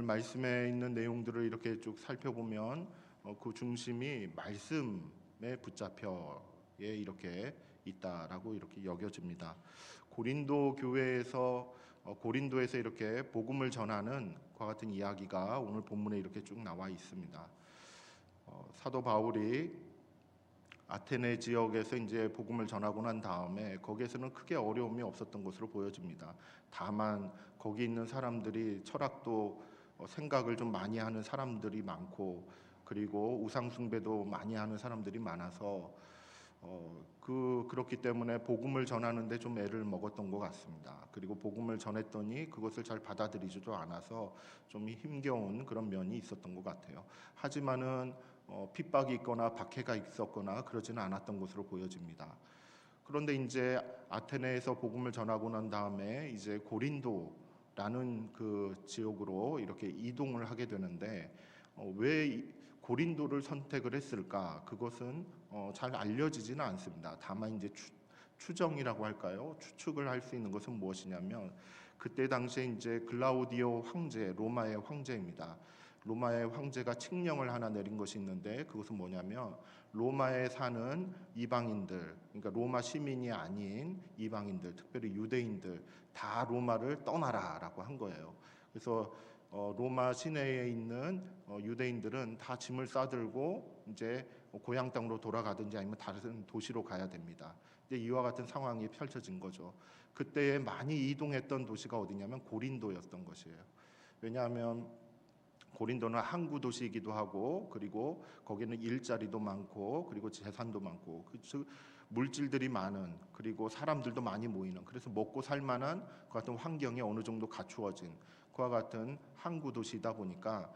말씀에 있는 내용들을 이렇게 쭉 살펴보면 그 중심이 말씀에 붙잡혀 이렇게 있다라고 이렇게 여겨집니다. 고린도 교회에서 고린도에서 이렇게 복음을 전하는 과 같은 이야기가 오늘 본문에 이렇게 쭉 나와 있습니다. 사도 바울이 아테네 지역에서 이제 복음을 전하고 난 다음에 거기에서는 크게 어려움이 없었던 것으로 보여집니다. 다만 거기 있는 사람들이 철학도 생각을 좀 많이 하는 사람들이 많고, 그리고 우상 숭배도 많이 하는 사람들이 많아서 그렇기 때문에 복음을 전하는데 좀 애를 먹었던 것 같습니다. 그리고 복음을 전했더니 그것을 잘 받아들이지도 않아서 좀 힘겨운 그런 면이 있었던 것 같아요. 하지만은 핍박이 있거나 박해가 있었거나 그러지는 않았던 것으로 보여집니다. 그런데 이제 아테네에서 복음을 전하고 난 다음에 이제 고린도라는 그 지역으로 이렇게 이동을 하게 되는데 왜 고린도를 선택을 했을까? 그것은 잘 알려지지는 않습니다. 다만 이제 추정이라고 할까요? 추측을 할 수 있는 것은 무엇이냐면, 그때 당시에 이제 글라우디오 황제, 로마의 황제입니다. 로마의 황제가 칙령을 하나 내린 것이 있는데, 그것은 뭐냐면 로마에 사는 이방인들, 그러니까 로마 시민이 아닌 이방인들, 특별히 유대인들 다 로마를 떠나라라고 한 거예요. 그래서 로마 시내에 있는 유대인들은 다 짐을 싸들고 이제 고향 땅으로 돌아가든지 아니면 다른 도시로 가야 됩니다. 이제 이와 같은 상황이 펼쳐진 거죠. 그때 많이 이동했던 도시가 어디냐면 고린도였던 것이에요. 왜냐하면 고린도는 항구 도시이기도 하고, 그리고 거기는 일자리도 많고, 그리고 재산도 많고, 즉 물질들이 많은, 그리고 사람들도 많이 모이는, 그래서 먹고 살 만한 그 같은 환경이 어느 정도 갖추어진 그와 같은 항구 도시이다 보니까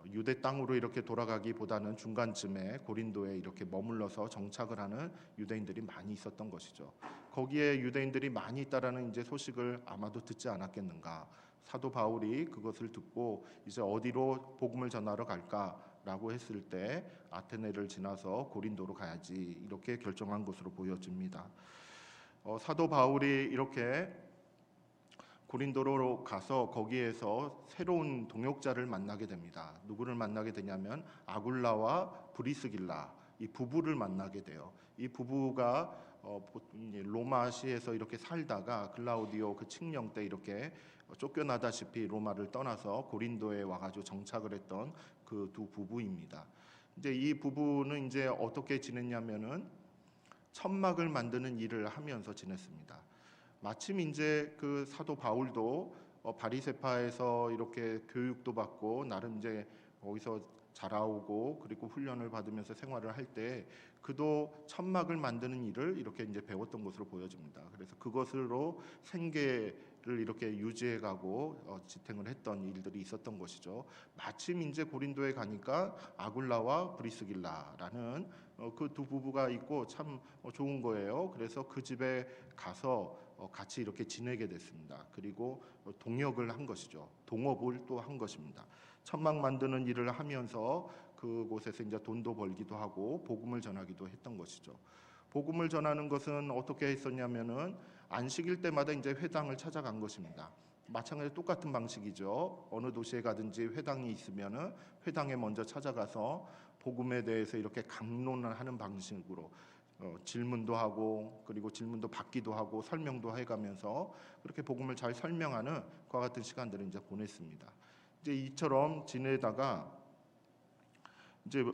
유대 땅으로 이렇게 돌아가기보다는 중간쯤에 고린도에 이렇게 머물러서 정착을 하는 유대인들이 많이 있었던 것이죠. 거기에 유대인들이 많이 있다라는 이제 소식을 아마도 듣지 않았겠는가. 사도 바울이 그것을 듣고 이제 어디로 복음을 전하러 갈까라고 했을 때 아테네를 지나서 고린도로 가야지 이렇게 결정한 것으로 보여집니다. 사도 바울이 이렇게 고린도로 가서 거기에서 새로운 동역자를 만나게 됩니다. 누구를 만나게 되냐면 아굴라와 브리스길라, 이 부부를 만나게 돼요. 이 부부가 로마시에서 이렇게 살다가 글라우디오 그 칙령 때 이렇게 쫓겨나다시피 로마를 떠나서 고린도에 와가지고 정착을 했던 그 두 부부입니다. 이제 이 부부는 이제 어떻게 지냈냐면은 천막을 만드는 일을 하면서 지냈습니다. 마침 이제 그 사도 바울도 바리새파에서 이렇게 교육도 받고 나름 이제 거기서 자라오고, 그리고 훈련을 받으면서 생활을 할 때 그도 천막을 만드는 일을 이렇게 이제 배웠던 것으로 보여집니다. 그래서 그것으로 생계를 이렇게 유지해가고 지탱을 했던 일들이 있었던 것이죠. 마침 이제 고린도에 가니까 아굴라와 브리스길라라는 그 두 부부가 있고 참 좋은 거예요. 그래서 그 집에 가서 같이 이렇게 지내게 됐습니다. 그리고 동역을 한 것이죠. 동업을 또 한 것입니다. 천막 만드는 일을 하면서 그곳에서 이제 돈도 벌기도 하고 복음을 전하기도 했던 것이죠. 복음을 전하는 것은 어떻게 했었냐면은 안식일 때마다 이제 회당을 찾아간 것입니다. 마찬가지로 똑같은 방식이죠. 어느 도시에 가든지 회당이 있으면은 회당에 먼저 찾아가서 복음에 대해서 이렇게 강론을 하는 방식으로 질문도 하고, 그리고 질문도 받기도 하고 설명도 해가면서 그렇게 복음을 잘 설명하는 그와 같은 시간들을 이제 보냈습니다. 이제 이처럼 지내다가 이제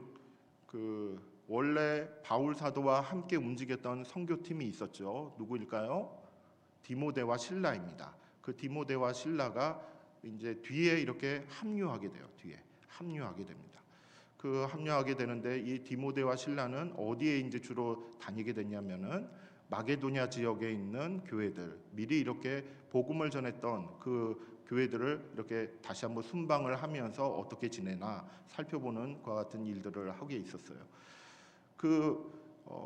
그 원래 바울 사도와 함께 움직였던 선교팀이 있었죠. 누구일까요? 디모데와 실라입니다. 그 디모데와 실라가 이제 뒤에 이렇게 합류하게 돼요. 뒤에 합류하게 됩니다. 그 합류하게 되는데 이 디모데와 실라는 어디에 이제 주로 다니게 됐냐면은 마게도냐 지역에 있는 교회들, 미리 이렇게 복음을 전했던 그 교회들을 이렇게 다시 한번 순방을 하면서 어떻게 지내나 살펴보는 그와 같은 일들을 하게 있었어요.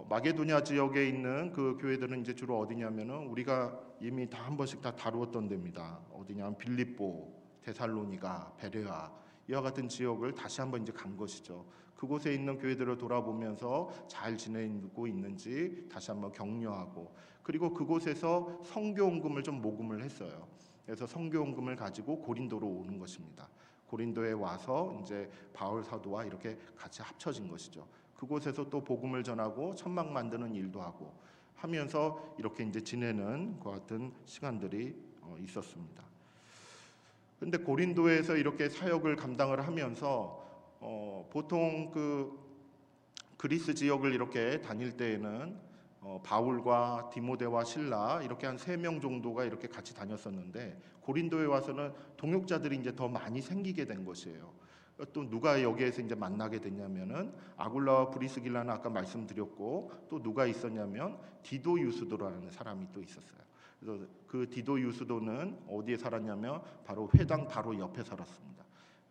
마게도냐 지역에 있는 그 교회들은 이제 주로 어디냐면은 우리가 이미 다 한 번씩 다 다루었던 데입니다. 어디냐면 빌립보, 데살로니가, 베레아 이와 같은 지역을 다시 한번 이제 간 것이죠. 그곳에 있는 교회들을 돌아보면서 잘 지내고 있는지 다시 한번 격려하고, 그리고 그곳에서 선교 헌금을 좀 모금을 했어요. 그래서 선교원금을 가지고 고린도로 오는 것입니다. 고린도에 와서 이제 바울 사도와 이렇게 같이 합쳐진 것이죠. 그곳에서 또 복음을 전하고 천막 만드는 일도 하고 하면서 이렇게 이제 지내는 그 같은 시간들이 있었습니다. 근데 고린도에서 이렇게 사역을 감당을 하면서 보통 그 그리스 지역을 이렇게 다닐 때에는 바울과 디모데와 실라 이렇게 한 3명 정도가 이렇게 같이 다녔었는데 고린도에 와서는 동역자들이 이제 더 많이 생기게 된 것이에요. 또 누가 여기에서 이제 만나게 됐냐면은 아굴라와 브리스길라는 아까 말씀드렸고 또 누가 있었냐면 디도 유스도라는 사람이 또 있었어요. 그래서 그 디도 유스도는 어디에 살았냐면 바로 회당 바로 옆에 살았습니다.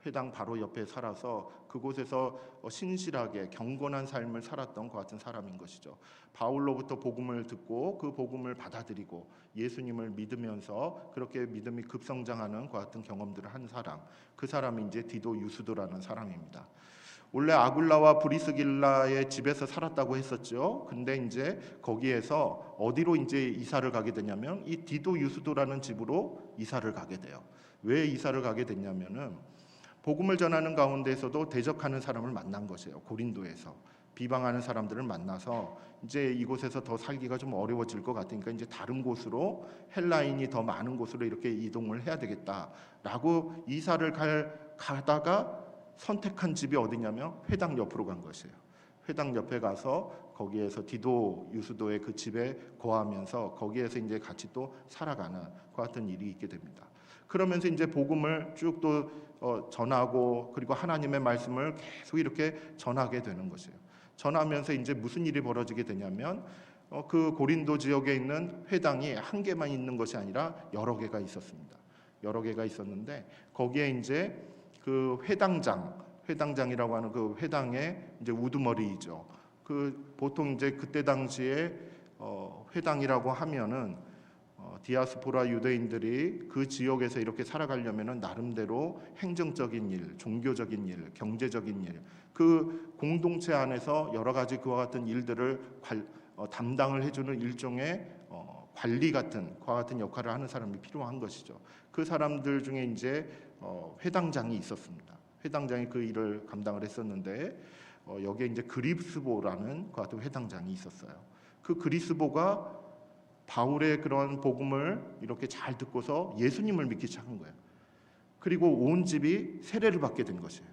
회당 바로 옆에 살아서 그곳에서 신실하게 경건한 삶을 살았던 그 같은 사람인 것이죠. 바울로부터 복음을 듣고 그 복음을 받아들이고 예수님을 믿으면서 그렇게 믿음이 급성장하는 그 같은 경험들을 한 사람, 그 사람이 이제 디도 유스도라는 사람입니다. 원래 아굴라와 브리스길라의 집에서 살았다고 했었죠. 근데 이제 거기에서 어디로 이제 이사를 가게 되냐면 이 디도 유스도라는 집으로 이사를 가게 돼요. 왜 이사를 가게 됐냐면은 복음을 전하는 가운데에서도 대적하는 사람을 만난 것이에요. 고린도에서 비방하는 사람들을 만나서 이제 이곳에서 더 살기가 좀 어려워질 것 같으니까 이제 다른 곳으로 헬라인이 더 많은 곳으로 이렇게 이동을 해야 되겠다라고 이사를 가다가 선택한 집이 어디냐면 회당 옆으로 간 것이에요. 회당 옆에 가서 거기에서 디도 유스도의 그 집에 거하면서 거기에서 이제 같이 또 살아가는 그 같은 일이 있게 됩니다. 그러면서 이제 복음을 쭉 또 전하고 그리고 하나님의 말씀을 계속 이렇게 전하게 되는 것이에요. 전하면서 이제 무슨 일이 벌어지게 되냐면 그 고린도 지역에 있는 회당이 한 개만 있는 것이 아니라 여러 개가 있었습니다. 여러 개가 있었는데 거기에 이제 그 회당장이라고 하는 그 회당의 이제 우두머리이죠. 그 보통 이제 그때 당시에 회당이라고 하면은 디아스포라 유대인들이 그 지역에서 이렇게 살아가려면은 나름대로 행정적인 일, 종교적인 일, 경제적인 일, 그 공동체 안에서 여러 가지 그와 같은 일들을 담당을 해주는 일종의 관리 같은 그와 같은 역할을 하는 사람이 필요한 것이죠. 그 사람들 중에 이제 회당장이 있었습니다. 회당장이 그 일을 감당을 했었는데 여기에 이제 그리스보라는 그 같은 회당장이 있었어요. 그 그리스보가 바울의 그런 복음을 이렇게 잘 듣고서 예수님을 믿기 시작한 거예요. 그리고 온 집이 세례를 받게 된 것이에요.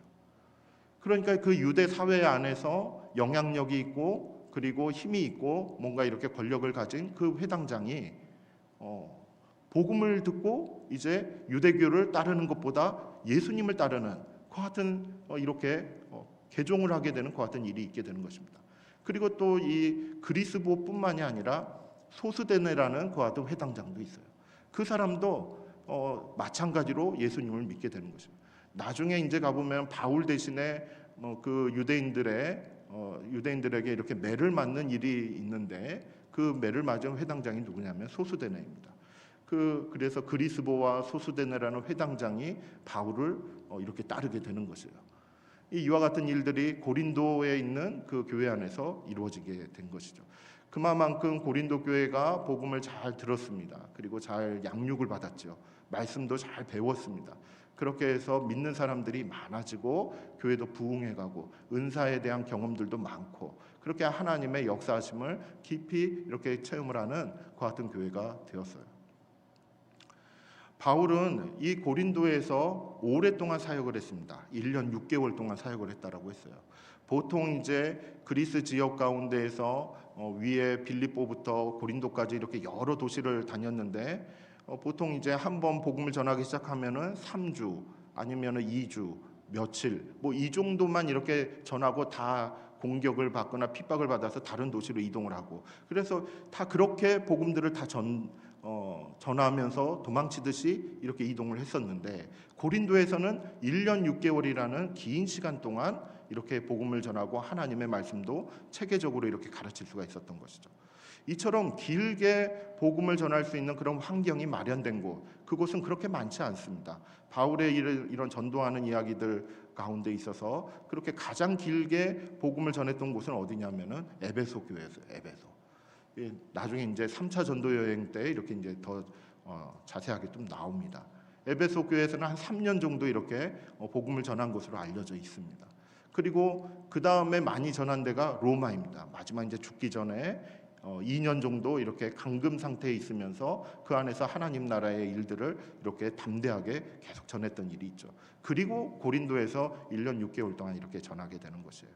그러니까 그 유대 사회 안에서 영향력이 있고 그리고 힘이 있고 뭔가 이렇게 권력을 가진 그 회당장이 복음을 듣고 이제 유대교를 따르는 것보다 예수님을 따르는 그 같은 이렇게 개종을 하게 되는 그 같은 일이 있게 되는 것입니다. 그리고 또 이 그리스보뿐만이 아니라 소스데네라는 그 같은 회당장도 있어요. 그 사람도 마찬가지로 예수님을 믿게 되는 것입니다. 나중에 이제 가보면 바울 대신에 그 유대인들에게 이렇게 매를 맞는 일이 있는데 그 매를 맞은 회당장이 누구냐면 소스데네입니다. 그래서 그리스보와 소스데네라는 회당장이 바울을 이렇게 따르게 되는 것이에요. 이와 같은 일들이 고린도에 있는 그 교회 안에서 이루어지게 된 것이죠. 그만큼 고린도 교회가 복음을 잘 들었습니다. 그리고 잘 양육을 받았죠. 말씀도 잘 배웠습니다. 그렇게 해서 믿는 사람들이 많아지고 교회도 부흥해가고 은사에 대한 경험들도 많고 그렇게 하나님의 역사하심을 깊이 이렇게 체험을 하는 그 같은 교회가 되었어요. 바울은 이 고린도에서 오랫동안 사역을 했습니다. 1년 6개월 동안 사역을 했다라고 했어요. 보통 이제 그리스 지역 가운데에서 위에 빌립보부터 고린도까지 이렇게 여러 도시를 다녔는데 보통 이제 한번 복음을 전하기 시작하면은 3주 아니면은 2주 며칠 뭐 이 정도만 이렇게 전하고 다 공격을 받거나 핍박을 받아서 다른 도시로 이동을 하고 그래서 다 그렇게 복음들을 다 전하면서 도망치듯이 이렇게 이동을 했었는데 고린도에서는 1년 6개월이라는 긴 시간 동안 이렇게 복음을 전하고 하나님의 말씀도 체계적으로 이렇게 가르칠 수가 있었던 것이죠. 이처럼 길게 복음을 전할 수 있는 그런 환경이 마련된 곳, 그곳은 그렇게 많지 않습니다. 바울의 이런 전도하는 이야기들 가운데 있어서 그렇게 가장 길게 복음을 전했던 곳은 어디냐면은 에베소 교회였어요. 에베소. 나중에 이제 3차 전도 여행 때 이렇게 이제 더 자세하게 좀 나옵니다. 에베소 교회에서는 한 3년 정도 이렇게 복음을 전한 것으로 알려져 있습니다. 그리고 그 다음에 많이 전한 데가 로마입니다. 마지막 이제 죽기 전에 2년 정도 이렇게 감금 상태에 있으면서 그 안에서 하나님 나라의 일들을 이렇게 담대하게 계속 전했던 일이 있죠. 그리고 고린도에서 1년 6개월 동안 이렇게 전하게 되는 것이에요.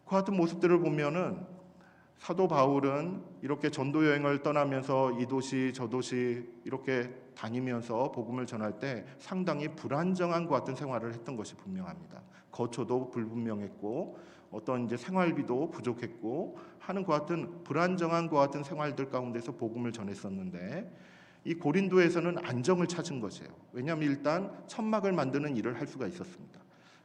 그 같은 모습들을 보면은 사도 바울은 이렇게 전도 여행을 떠나면서 이 도시 저 도시 이렇게 다니면서 복음을 전할 때 상당히 불안정한 것 같은 생활을 했던 것이 분명합니다. 거처도 불분명했고 어떤 이제 생활비도 부족했고 하는 것 같은 불안정한 것 같은 생활들 가운데서 복음을 전했었는데 이 고린도에서는 안정을 찾은 것이에요. 왜냐하면 일단 천막을 만드는 일을 할 수가 있었습니다.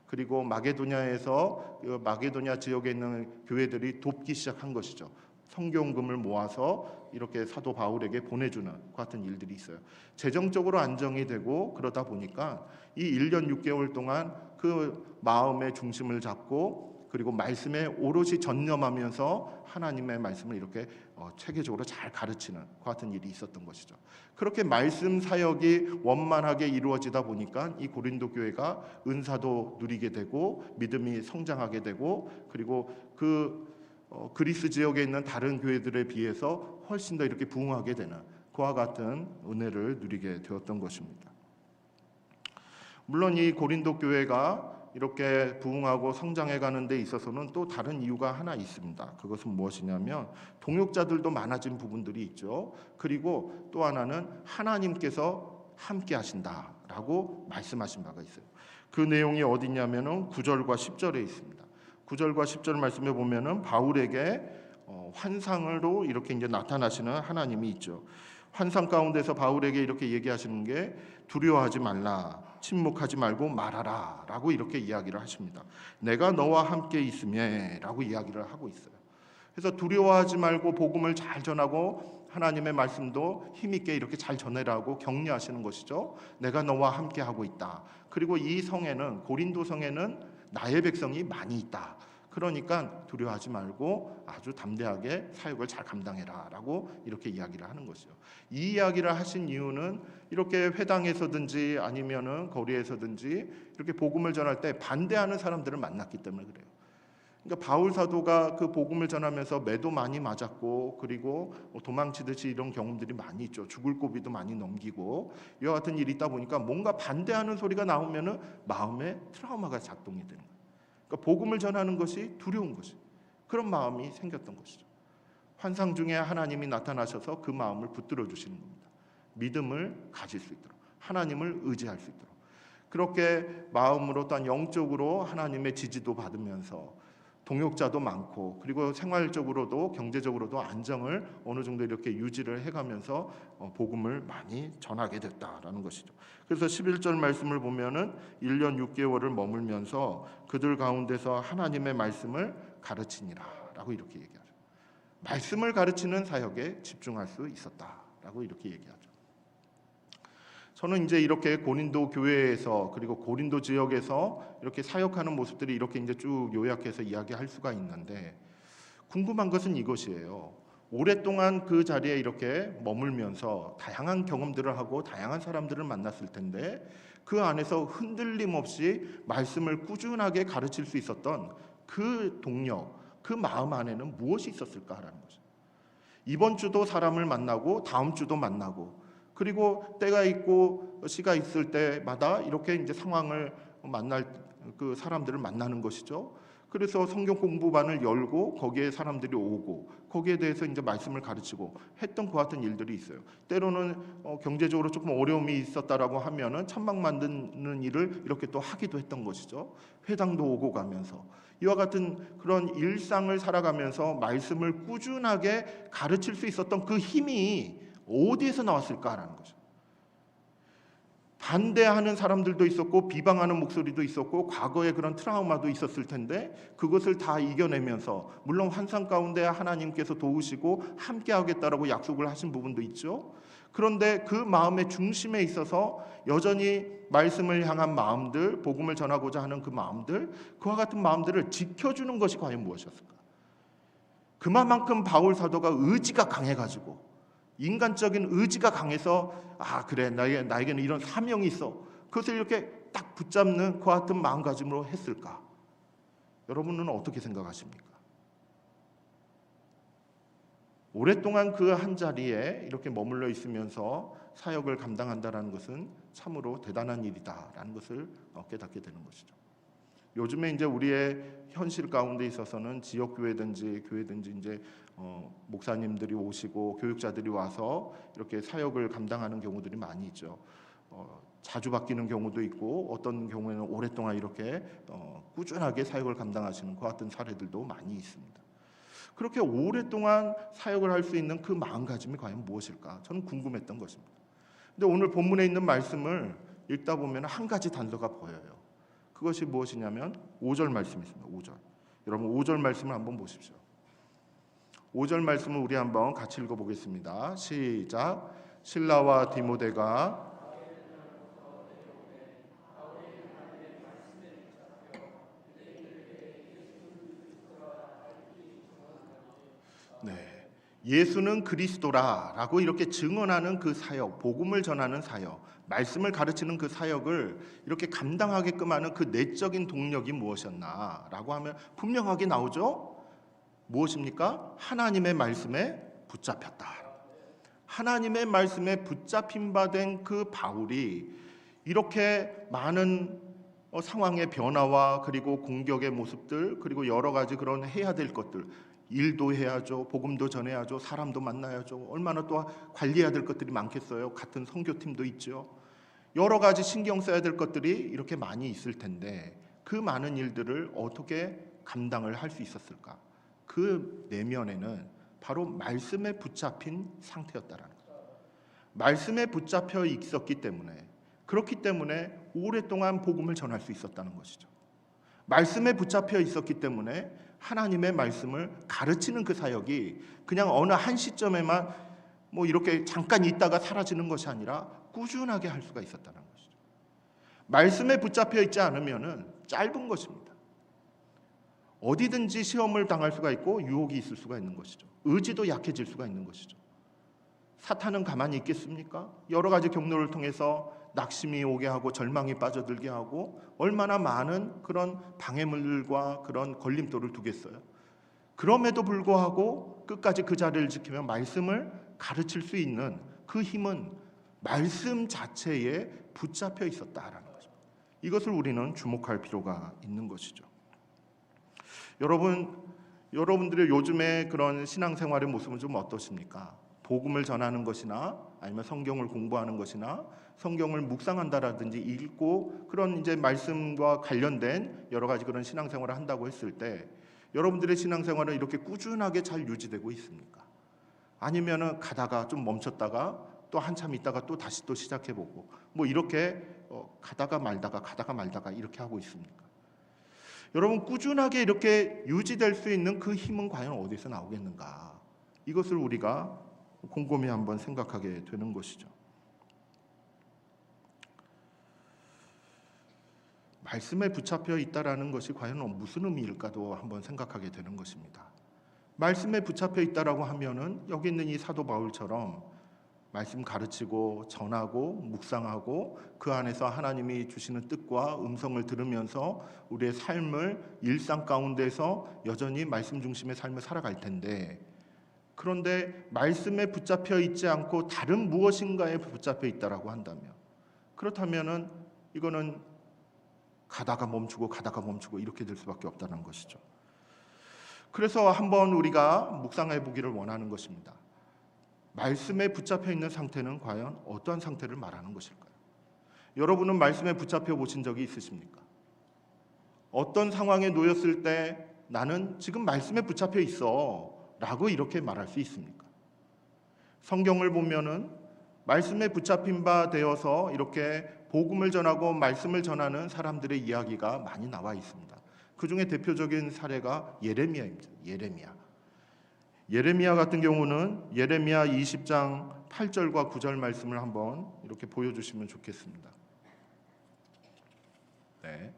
그리고 마게도냐에서 마게도냐 지역에 있는 교회들이 돕기 시작한 것이죠. 성경금을 모아서 이렇게 사도 바울에게 보내주는 그 같은 일들이 있어요. 재정적으로 안정이 되고 그러다 보니까 이 1년 6개월 동안 그 마음의 중심을 잡고 그리고 말씀에 오롯이 전념하면서 하나님의 말씀을 이렇게 체계적으로 잘 가르치는 그 같은 일이 있었던 것이죠. 그렇게 말씀 사역이 원만하게 이루어지다 보니까 이 고린도 교회가 은사도 누리게 되고 믿음이 성장하게 되고 그리고 그리스 지역에 있는 다른 교회들에 비해서 훨씬 더 이렇게 부흥하게 되는 그와 같은 은혜를 누리게 되었던 것입니다. 물론 이 고린도 교회가 이렇게 부흥하고 성장해가는 데 있어서는 또 다른 이유가 하나 있습니다. 그것은 무엇이냐면 동역자들도 많아진 부분들이 있죠. 그리고 또 하나는 하나님께서 함께 하신다라고 말씀하신 바가 있어요. 그 내용이 어디냐면은 9절과 10절에 있습니다. 9절과 10절 말씀에 보면은 바울에게 환상으로 이렇게 이제 나타나시는 하나님이 있죠. 환상 가운데서 바울에게 이렇게 얘기하시는 게 두려워하지 말라, 침묵하지 말고 말하라 라고 이렇게 이야기를 하십니다. 내가 너와 함께 있으며 라고 이야기를 하고 있어요. 그래서 두려워하지 말고 복음을 잘 전하고 하나님의 말씀도 힘있게 이렇게 잘 전해라고 격려하시는 것이죠. 내가 너와 함께 하고 있다. 그리고 이 성에는 고린도 성에는 나의 백성이 많이 있다. 그러니까 두려워하지 말고 아주 담대하게 사역을 잘 감당해라 라고 이렇게 이야기를 하는 것이죠. 이 이야기를 하신 이유는 이렇게 회당에서든지 아니면은 거리에서든지 이렇게 복음을 전할 때 반대하는 사람들을 만났기 때문에 그래요. 그러니까 바울 사도가 그 복음을 전하면서 매도 많이 맞았고 그리고 도망치듯이 이런 경험들이 많이 있죠. 죽을 고비도 많이 넘기고 이와 같은 일이 있다 보니까 뭔가 반대하는 소리가 나오면은 마음에 트라우마가 작동이 되는 거예요. 그러니까 복음을 전하는 것이 두려운 것이 그런 마음이 생겼던 것이죠. 환상 중에 하나님이 나타나셔서 그 마음을 붙들어 주시는 겁니다. 믿음을 가질 수 있도록 하나님을 의지할 수 있도록 그렇게 마음으로 또한 영적으로 하나님의 지지도 받으면서 동역자도 많고 그리고 생활적으로도 경제적으로도 안정을 어느 정도 이렇게 유지를 해가면서 복음을 많이 전하게 됐다라는 것이죠. 그래서 11절 말씀을 보면은 1년 6개월을 머물면서 그들 가운데서 하나님의 말씀을 가르치니라라고 이렇게 얘기하죠. 말씀을 가르치는 사역에 집중할 수 있었다라고 이렇게 얘기하죠. 저는 이제 이렇게 고린도 교회에서 그리고 고린도 지역에서 이렇게 사역하는 모습들이 이렇게 이제 쭉 요약해서 이야기할 수가 있는데 궁금한 것은 이것이에요. 오랫동안 그 자리에 이렇게 머물면서 다양한 경험들을 하고 다양한 사람들을 만났을 텐데 그 안에서 흔들림 없이 말씀을 꾸준하게 가르칠 수 있었던 그 동력, 그 마음 안에는 무엇이 있었을까라는 거죠. 이번 주도 사람을 만나고 다음 주도 만나고 그리고 때가 있고 시가 있을 때마다 이렇게 이제 상황을 만날 그 사람들을 만나는 것이죠. 그래서 성경 공부반을 열고 거기에 사람들이 오고 거기에 대해서 이제 말씀을 가르치고 했던 그 같은 일들이 있어요. 때로는 경제적으로 조금 어려움이 있었다라고 하면은 천막 만드는 일을 이렇게 또 하기도 했던 것이죠. 회당도 오고 가면서 이와 같은 그런 일상을 살아가면서 말씀을 꾸준하게 가르칠 수 있었던 그 힘이 어디에서 나왔을까라는 거죠. 반대하는 사람들도 있었고 비방하는 목소리도 있었고 과거에 그런 트라우마도 있었을 텐데 그것을 다 이겨내면서 물론 환상 가운데 하나님께서 도우시고 함께 하겠다라고 약속을 하신 부분도 있죠. 그런데 그 마음의 중심에 있어서 여전히 말씀을 향한 마음들, 복음을 전하고자 하는 그 마음들, 그와 같은 마음들을 지켜주는 것이 과연 무엇이었을까? 그만큼 바울 사도가 의지가 강해가지고 인간적인 의지가 강해서 그래 나에게는 이런 사명이 있어. 그것을 이렇게 딱 붙잡는 그 같은 마음가짐으로 했을까? 여러분은 어떻게 생각하십니까? 오랫동안 그 한 자리에 이렇게 머물러 있으면서 사역을 감당한다는 것은 참으로 대단한 일이다라는 것을 깨닫게 되는 것이죠. 요즘에 이제 우리의 현실 가운데 있어서는 지역 교회든지 이제 목사님들이 오시고 교육자들이 와서 이렇게 사역을 감당하는 경우들이 많이 있죠. 자주 바뀌는 경우도 있고 어떤 경우에는 오랫동안 이렇게 꾸준하게 사역을 감당하시는 그 같은 사례들도 많이 있습니다. 그렇게 오랫동안 사역을 할 수 있는 그 마음가짐이 과연 무엇일까? 저는 궁금했던 것입니다. 근데 오늘 본문에 있는 말씀을 읽다 보면 한 가지 단서가 보여요. 그것이 무엇이냐면 5절 말씀이 있습니다. 5절. 여러분 5절 말씀을 한번 보십시오. 5절 말씀을 우리 한번 같이 읽어보겠습니다. 시작. 실라와 디모데가 예수는 그리스도라라고 이렇게 증언하는 그 사역, 복음을 전하는 사역, 말씀을 가르치는 그 사역을 이렇게 감당하게끔 하는 그 내적인 동력이 무엇이었나라고 하면 분명하게 나오죠. 무엇입니까? 하나님의 말씀에 붙잡혔다. 하나님의 말씀에 붙잡힌 바 된 그 바울이 이렇게 많은 상황의 변화와 그리고 공격의 모습들 그리고 여러 가지 그런 해야 될 것들, 일도 해야죠, 복음도 전해야죠, 사람도 만나야죠, 얼마나 또 관리해야 될 것들이 많겠어요. 같은 선교팀도 있죠. 여러 가지 신경 써야 될 것들이 이렇게 많이 있을 텐데 그 많은 일들을 어떻게 감당을 할 수 있었을까? 그 내면에는 바로 말씀에 붙잡힌 상태였다라는 거예요. 말씀에 붙잡혀 있었기 때문에, 그렇기 때문에 오랫동안 복음을 전할 수 있었다는 것이죠. 말씀에 붙잡혀 있었기 때문에 하나님의 말씀을 가르치는 그 사역이 그냥 어느 한 시점에만 이렇게 잠깐 있다가 사라지는 것이 아니라 꾸준하게 할 수가 있었다는 것이죠. 말씀에 붙잡혀 있지 않으면은 짧은 것입니다. 어디든지 시험을 당할 수가 있고 유혹이 있을 수가 있는 것이죠. 의지도 약해질 수가 있는 것이죠. 사탄은 가만히 있겠습니까? 여러 가지 경로를 통해서 낙심이 오게 하고 절망이 빠져들게 하고 얼마나 많은 그런 방해물과 그런 걸림돌을 두겠어요. 그럼에도 불구하고 끝까지 그 자리를 지키며 말씀을 가르칠 수 있는 그 힘은 말씀 자체에 붙잡혀 있었다라는 거죠. 이것을 우리는 주목할 필요가 있는 것이죠. 여러분들의 요즘에 그런 신앙생활의 모습은 좀 어떠십니까? 복음을 전하는 것이나 아니면 성경을 공부하는 것이나 성경을 묵상한다라든지 읽고 그런 이제 말씀과 관련된 여러 가지 그런 신앙생활을 한다고 했을 때 여러분들의 신앙생활은 이렇게 꾸준하게 잘 유지되고 있습니까? 아니면은 가다가 좀 멈췄다가 또 한참 있다가 또 다시 또 시작해보고 이렇게 가다가 말다가 이렇게 하고 있습니까? 여러분 꾸준하게 이렇게 유지될 수 있는 그 힘은 과연 어디서 나오겠는가? 이것을 우리가 곰곰이 한번 생각하게 되는 것이죠. 말씀에 붙잡혀 있다라는 것이 과연 무슨 의미일까도 한번 생각하게 되는 것입니다. 말씀에 붙잡혀 있다라고 하면은 여기 있는 이 사도 바울처럼 말씀 가르치고 전하고 묵상하고 그 안에서 하나님이 주시는 뜻과 음성을 들으면서 우리의 삶을 일상 가운데서 여전히 말씀 중심의 삶을 살아갈 텐데, 그런데 말씀에 붙잡혀 있지 않고 다른 무엇인가에 붙잡혀 있다라고 한다면, 그렇다면은 이거는 가다가 멈추고 이렇게 될 수밖에 없다는 것이죠. 그래서 한번 우리가 묵상해 보기를 원하는 것입니다. 말씀에 붙잡혀 있는 상태는 과연 어떠한 상태를 말하는 것일까요? 여러분은 말씀에 붙잡혀 보신 적이 있으십니까? 어떤 상황에 놓였을 때 나는 지금 말씀에 붙잡혀 있어 라고 이렇게 말할 수 있습니까? 성경을 보면은 말씀에 붙잡힌 바 되어서 이렇게 복음을 전하고 말씀을 전하는 사람들의 이야기가 많이 나와 있습니다. 그 중에 대표적인 사례가 예레미야입니다. 예레미야 같은 경우는 예레미야 20장 8절과 9절 말씀을 한번 이렇게 보여주시면 좋겠습니다. 네.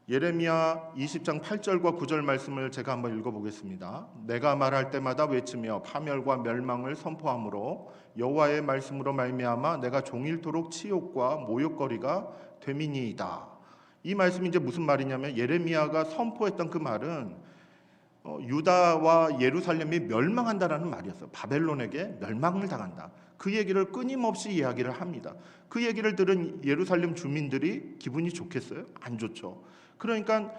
예레미야 20장 8절과 9절 말씀을 제가 한번 읽어보겠습니다. 내가 말할 때마다 외치며 파멸과 멸망을 선포하므로 여호와의 말씀으로 말미암아 내가 종일토록 치욕과 모욕거리가 되미니이다. 이 말씀이 이제 무슨 말이냐면 예레미야가 선포했던 그 말은 유다와 예루살렘이 멸망한다라는 말이었어요. 바벨론에게 멸망을 당한다. 그 얘기를 끊임없이 이야기를 합니다. 그 얘기를 들은 예루살렘 주민들이 기분이 좋겠어요? 안 좋죠. 그러니까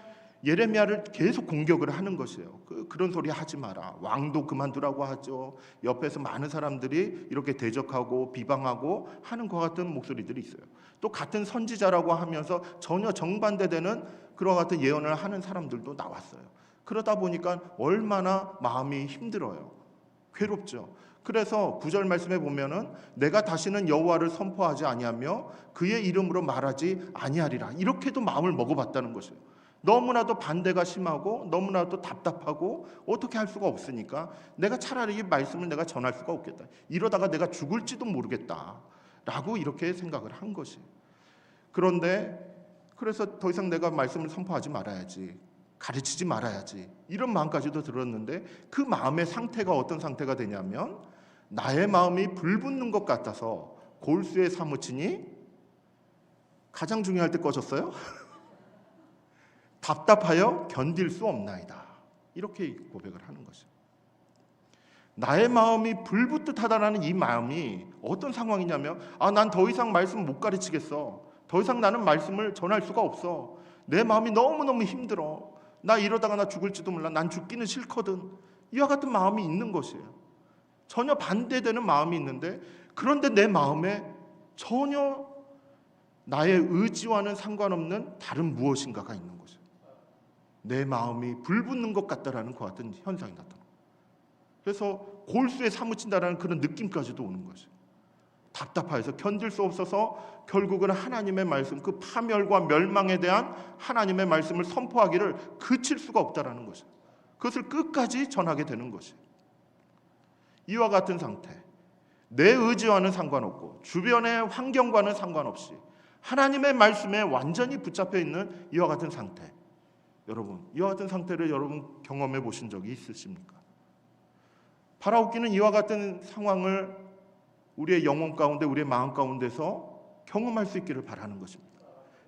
예레미야를 계속 공격을 하는 것이에요. 그런 소리 하지 마라. 왕도 그만두라고 하죠. 옆에서 많은 사람들이 이렇게 대적하고 비방하고 하는 것 같은 목소리들이 있어요. 또 같은 선지자라고 하면서 전혀 정반대되는 그와 같은 예언을 하는 사람들도 나왔어요. 그러다 보니까 얼마나 마음이 힘들어요. 괴롭죠. 그래서 9절 말씀에 보면은 내가 다시는 여호와를 선포하지 아니하며 그의 이름으로 말하지 아니하리라. 이렇게도 마음을 먹어봤다는 것이에요. 너무나도 반대가 심하고 너무나도 답답하고 어떻게 할 수가 없으니까 내가 차라리 이 말씀을 내가 전할 수가 없겠다. 이러다가 내가 죽을지도 모르겠다. 라고 이렇게 생각을 한 것이에요. 그래서 더 이상 내가 말씀을 선포하지 말아야지. 가르치지 말아야지. 이런 마음까지도 들었는데 그 마음의 상태가 어떤 상태가 되냐면 나의 마음이 불붙는 것 같아서 골수에 사무치니 가장 중요할 때 꺼졌어요. 답답하여 견딜 수 없나이다. 이렇게 고백을 하는 것이죠. 나의 마음이 불붙듯 하다라는 이 마음이 어떤 상황이냐면 난 더 이상 말씀 못 가르치겠어. 더 이상 나는 말씀을 전할 수가 없어. 내 마음이 너무너무 힘들어. 나 이러다가 나 죽을지도 몰라. 난 죽기는 싫거든. 이와 같은 마음이 있는 것이에요. 전혀 반대되는 마음이 있는데 그런데 내 마음에 전혀 나의 의지와는 상관없는 다른 무엇인가가 있는 것이에요. 내 마음이 불붙는 것 같다라는 것 같은 현상이 나타나요. 그래서 골수에 사무친다라는 그런 느낌까지도 오는 것이에요. 답답해서 견딜 수 없어서 결국은 하나님의 말씀, 그 파멸과 멸망에 대한 하나님의 말씀을 선포하기를 그칠 수가 없다라는 것이에요. 그것을 끝까지 전하게 되는 것이에요. 이와 같은 상태, 내 의지와는 상관없고 주변의 환경과는 상관없이 하나님의 말씀에 완전히 붙잡혀 있는 이와 같은 상태, 여러분, 이와 같은 상태를 여러분 경험해 보신 적이 있으십니까? 바라옵기는 이와 같은 상황을 우리의 영혼 가운데, 우리의 마음 가운데서 경험할 수 있기를 바라는 것입니다.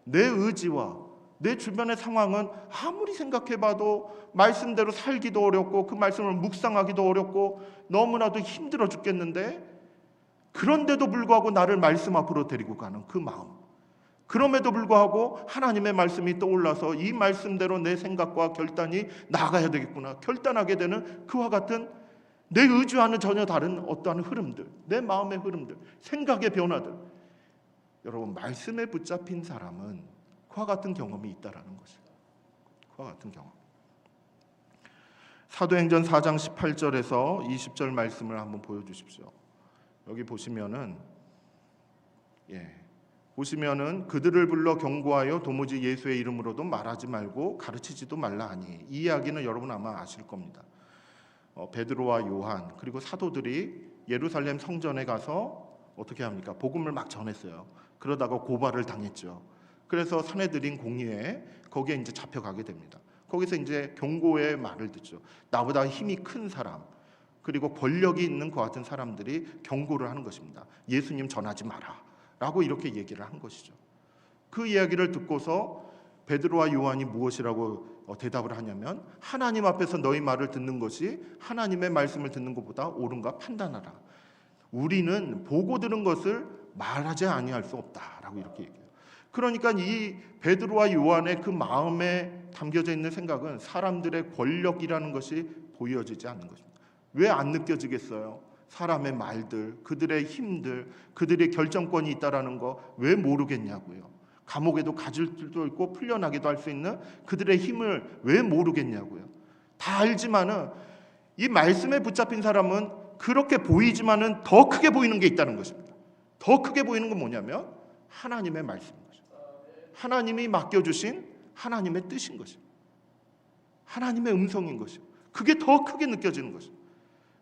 내 의지와 내 주변의 상황은 아무리 생각해봐도 말씀대로 살기도 어렵고 그 말씀을 묵상하기도 어렵고 너무나도 힘들어 죽겠는데, 그런데도 불구하고 나를 말씀 앞으로 데리고 가는 그 마음, 그럼에도 불구하고 하나님의 말씀이 떠올라서 이 말씀대로 내 생각과 결단이 나아가야 되겠구나 결단하게 되는 그와 같은 내 의지와는 전혀 다른 어떠한 흐름들, 내 마음의 흐름들, 생각의 변화들, 여러분 말씀에 붙잡힌 사람은 그와 같은 경험이 있다라는 것입니다. 그와 같은 경험. 사도행전 4장 18절에서 20절 말씀을 한번 보여주십시오. 여기 보시면은 그들을 불러 경고하여 도무지 예수의 이름으로도 말하지 말고 가르치지도 말라 하니, 이 이야기는 여러분 아마 아실 겁니다. 베드로와 요한 그리고 사도들이 예루살렘 성전에 가서 어떻게 합니까? 복음을 막 전했어요. 그러다가 고발을 당했죠. 그래서 산헤드린 공의회 거기에 이제 잡혀가게 됩니다. 거기서 이제 경고의 말을 듣죠. 나보다 힘이 큰 사람 그리고 권력이 있는 것 같은 사람들이 경고를 하는 것입니다. 예수님 전하지 마라 라고 이렇게 얘기를 한 것이죠. 그 이야기를 듣고서 베드로와 요한이 무엇이라고 대답을 하냐면, 하나님 앞에서 너희 말을 듣는 것이 하나님의 말씀을 듣는 것보다 옳은가 판단하라. 우리는 보고 들은 것을 말하지 아니할 수 없다라고 이렇게 얘기해요. 그러니까 이 베드로와 요한의 그 마음에 담겨져 있는 생각은 사람들의 권력이라는 것이 보여지지 않는 것입니다. 왜 안 느껴지겠어요? 사람의 말들, 그들의 힘들, 그들의 결정권이 있다라는 거 왜 모르겠냐고요. 감옥에도 갇을 수도 있고 풀려나기도 할 수 있는 그들의 힘을 왜 모르겠냐고요. 다 알지만은 이 말씀에 붙잡힌 사람은 그렇게 보이지만은 더 크게 보이는 게 있다는 것입니다. 더 크게 보이는 건 뭐냐면 하나님의 말씀인 것입니다. 하나님이 맡겨주신 하나님의 뜻인 것입니다. 하나님의 음성인 것입니다. 그게 더 크게 느껴지는 것입니다.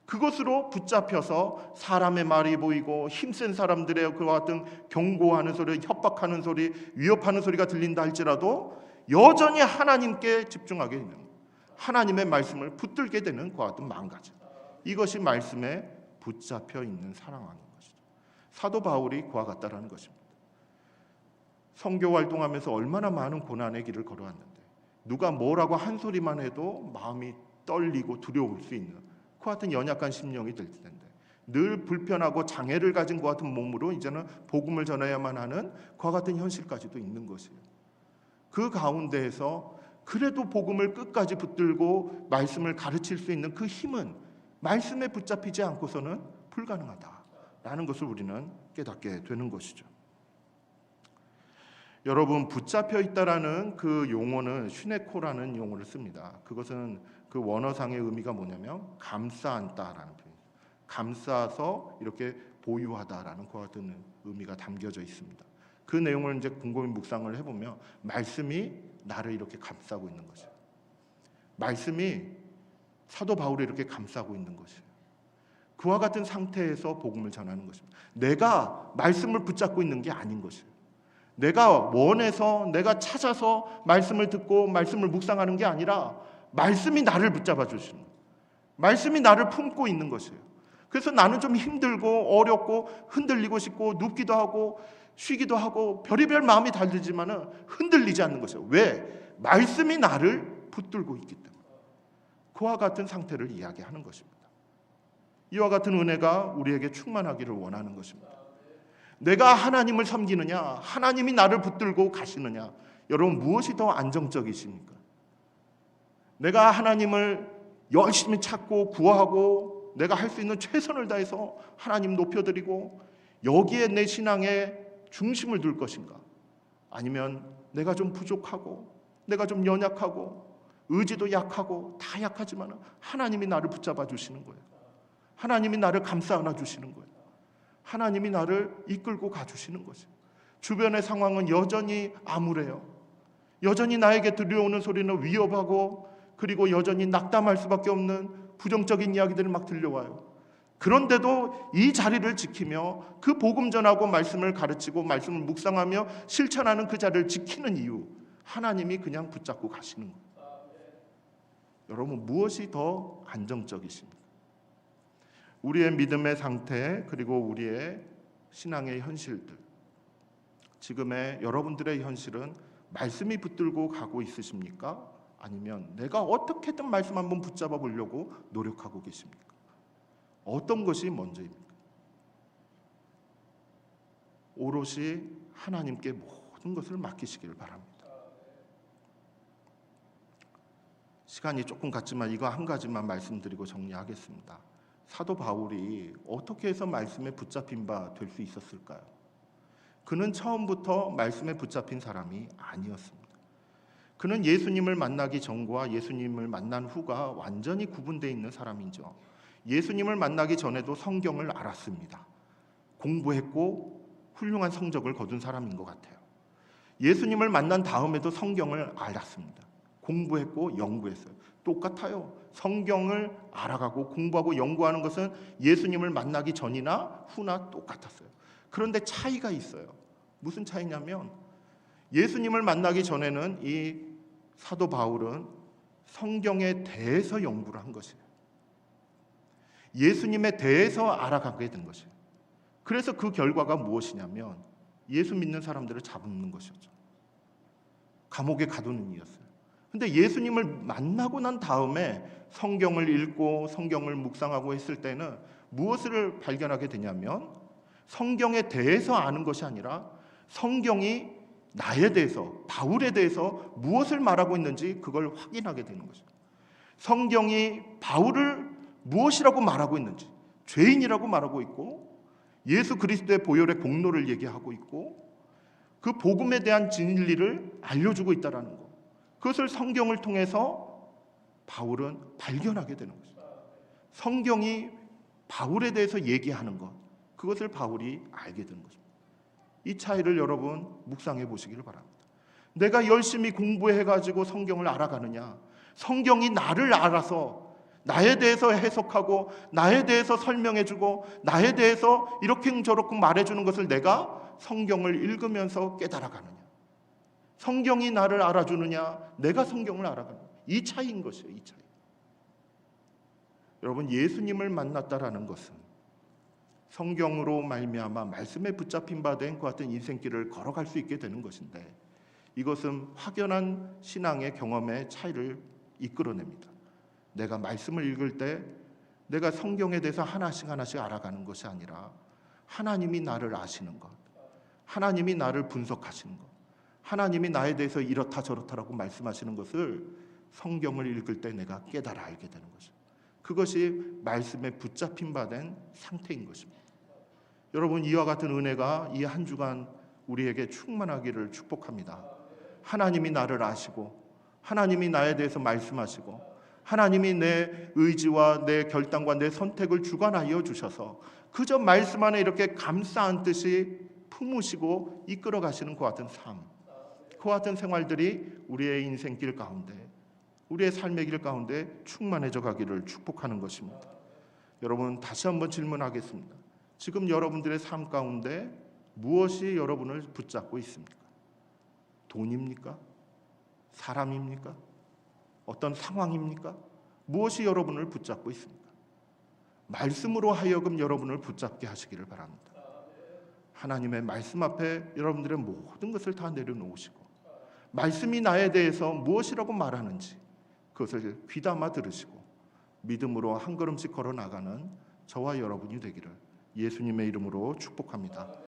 그것으로 붙잡혀서 사람의 말이 보이고 힘센 사람들의 그와 같은 경고하는 소리, 협박하는 소리, 위협하는 소리가 들린다 할지라도 여전히 하나님께 집중하게 되는 거예요. 하나님의 말씀을 붙들게 되는 그와 같은 마음가짐. 이것이 말씀에 붙잡혀 있는 사랑하는 것이죠. 사도 바울이 그와 같다라는 것입니다. 선교 활동하면서 얼마나 많은 고난의 길을 걸어왔는데 누가 뭐라고 한 소리만 해도 마음이 떨리고 두려울 수 있는 그 같은 연약한 심령이 될 텐데 늘 불편하고 장애를 가진 그 같은 몸으로 이제는 복음을 전해야만 하는 그와 같은 현실까지도 있는 것이에요. 그 가운데에서 그래도 복음을 끝까지 붙들고 말씀을 가르칠 수 있는 그 힘은 말씀에 붙잡히지 않고서는 불가능하다라는 것을 우리는 깨닫게 되는 것이죠. 여러분, 붙잡혀 있다라는 그 용어는 슈네코라는 용어를 씁니다. 그것은 그 원어상의 의미가 뭐냐면 감싸 안다라는 표현. 감싸서 이렇게 보유하다라는 것 같은 의미가 담겨져 있습니다. 그 내용을 이제 곰곰이 묵상을 해보면 말씀이 나를 이렇게 감싸고 있는 것이에요. 말씀이 사도 바울이 이렇게 감싸고 있는 것이에요. 그와 같은 상태에서 복음을 전하는 것입니다. 내가 말씀을 붙잡고 있는 게 아닌 것이에요. 내가 원해서 내가 찾아서 말씀을 듣고 말씀을 묵상하는 게 아니라 말씀이 나를 붙잡아 주시는 거예요. 말씀이 나를 품고 있는 것이에요. 그래서 나는 좀 힘들고 어렵고 흔들리고 싶고 눕기도 하고 쉬기도 하고 별의별 마음이 달들지만은 흔들리지 않는 것이에요. 왜? 말씀이 나를 붙들고 있기 때문에. 그와 같은 상태를 이야기하는 것입니다. 이와 같은 은혜가 우리에게 충만하기를 원하는 것입니다. 내가 하나님을 섬기느냐, 하나님이 나를 붙들고 가시느냐, 여러분 무엇이 더 안정적이십니까? 내가 하나님을 열심히 찾고 구하고 내가 할 수 있는 최선을 다해서 하나님 높여드리고 여기에 내 신앙의 중심을 둘 것인가? 아니면 내가 좀 부족하고 내가 좀 연약하고 의지도 약하고 다 약하지만 하나님이 나를 붙잡아 주시는 거예요. 하나님이 나를 감싸 안아 주시는 거예요. 하나님이 나를 이끌고 가주시는 것이에요. 주변의 상황은 여전히 암울해요. 여전히 나에게 들려오는 소리는 위협하고 그리고 여전히 낙담할 수밖에 없는 부정적인 이야기들이 막 들려와요. 그런데도 이 자리를 지키며 그 복음 전하고 말씀을 가르치고 말씀을 묵상하며 실천하는 그 자리를 지키는 이유, 하나님이 그냥 붙잡고 가시는 거예요. 여러분 무엇이 더 안정적이십니까? 우리의 믿음의 상태 그리고 우리의 신앙의 현실들, 지금의 여러분들의 현실은 말씀이 붙들고 가고 있으십니까? 아니면 내가 어떻게든 말씀 한번 붙잡아 보려고 노력하고 계십니까? 어떤 것이 먼저입니까? 오롯이 하나님께 모든 것을 맡기시기를 바랍니다. 시간이 조금 갔지만 이거 한 가지만 말씀드리고 정리하겠습니다. 사도 바울이 어떻게 해서 말씀에 붙잡힌 바 될 수 있었을까요? 그는 처음부터 말씀에 붙잡힌 사람이 아니었습니다. 그는 예수님을 만나기 전과 예수님을 만난 후가 완전히 구분되어 있는 사람이죠. 예수님을 만나기 전에도 성경을 알았습니다. 공부했고 훌륭한 성적을 거둔 사람인 것 같아요. 예수님을 만난 다음에도 성경을 알았습니다. 공부했고 연구했어요. 똑같아요. 성경을 알아가고 공부하고 연구하는 것은 예수님을 만나기 전이나 후나 똑같았어요. 그런데 차이가 있어요. 무슨 차이냐면 예수님을 만나기 전에는 이 사도 바울은 성경에 대해서 연구를 한 것이에요. 예수님에 대해서 알아가게 된 것이에요. 그래서 그 결과가 무엇이냐면 예수 믿는 사람들을 잡는 것이었죠. 감옥에 가두는 일이었어요. 근데 예수님을 만나고 난 다음에 성경을 읽고 성경을 묵상하고 했을 때는 무엇을 발견하게 되냐면 성경에 대해서 아는 것이 아니라 성경이 나에 대해서, 바울에 대해서 무엇을 말하고 있는지 그걸 확인하게 되는 것이죠. 성경이 바울을 무엇이라고 말하고 있는지, 죄인이라고 말하고 있고 예수 그리스도의 보혈의 공로를 얘기하고 있고 그 복음에 대한 진리를 알려주고 있다는 것, 그것을 성경을 통해서 바울은 발견하게 되는 것이죠. 성경이 바울에 대해서 얘기하는 것, 그것을 바울이 알게 되는 것입니다. 이 차이를 여러분 묵상해 보시기를 바랍니다. 내가 열심히 공부해가지고 성경을 알아가느냐, 성경이 나를 알아서 나에 대해서 해석하고 나에 대해서 설명해주고 나에 대해서 이렇게 저렇게 말해주는 것을 내가 성경을 읽으면서 깨달아가느냐, 성경이 나를 알아주느냐, 내가 성경을 알아가는 이 차이인 것이에요. 이 차이. 여러분, 예수님을 만났다라는 것은 성경으로 말미암아 말씀에 붙잡힌 바 된 그 같은 인생길을 걸어갈 수 있게 되는 것인데, 이것은 확연한 신앙의 경험의 차이를 이끌어냅니다. 내가 말씀을 읽을 때 내가 성경에 대해서 하나씩 하나씩 알아가는 것이 아니라 하나님이 나를 아시는 것, 하나님이 나를 분석하시는 것, 하나님이 나에 대해서 이렇다 저렇다라고 말씀하시는 것을 성경을 읽을 때 내가 깨달아 알게 되는 것입니다. 그것이 말씀에 붙잡힌 바 된 상태인 것입니다. 여러분, 이와 같은 은혜가 이 한 주간 우리에게 충만하기를 축복합니다. 하나님이 나를 아시고 하나님이 나에 대해서 말씀하시고 하나님이 내 의지와 내 결단과 내 선택을 주관하여 주셔서 그저 말씀 안에 이렇게 감싸 안듯이 품으시고 이끌어 가시는 그 같은 삶, 그 같은 생활들이 우리의 인생길 가운데, 우리의 삶의 길 가운데 충만해져 가기를 축복하는 것입니다. 여러분, 다시 한번 질문하겠습니다. 지금 여러분들의 삶 가운데 무엇이 여러분을 붙잡고 있습니까? 돈입니까? 사람입니까? 어떤 상황입니까? 무엇이 여러분을 붙잡고 있습니까? 말씀으로 하여금 여러분을 붙잡게 하시기를 바랍니다. 하나님의 말씀 앞에 여러분들의 모든 것을 다 내려놓으시고 말씀이 나에 대해서 무엇이라고 말하는지 그것을 귀담아 들으시고 믿음으로 한 걸음씩 걸어 나가는 저와 여러분이 되기를 예수님의 이름으로 축복합니다.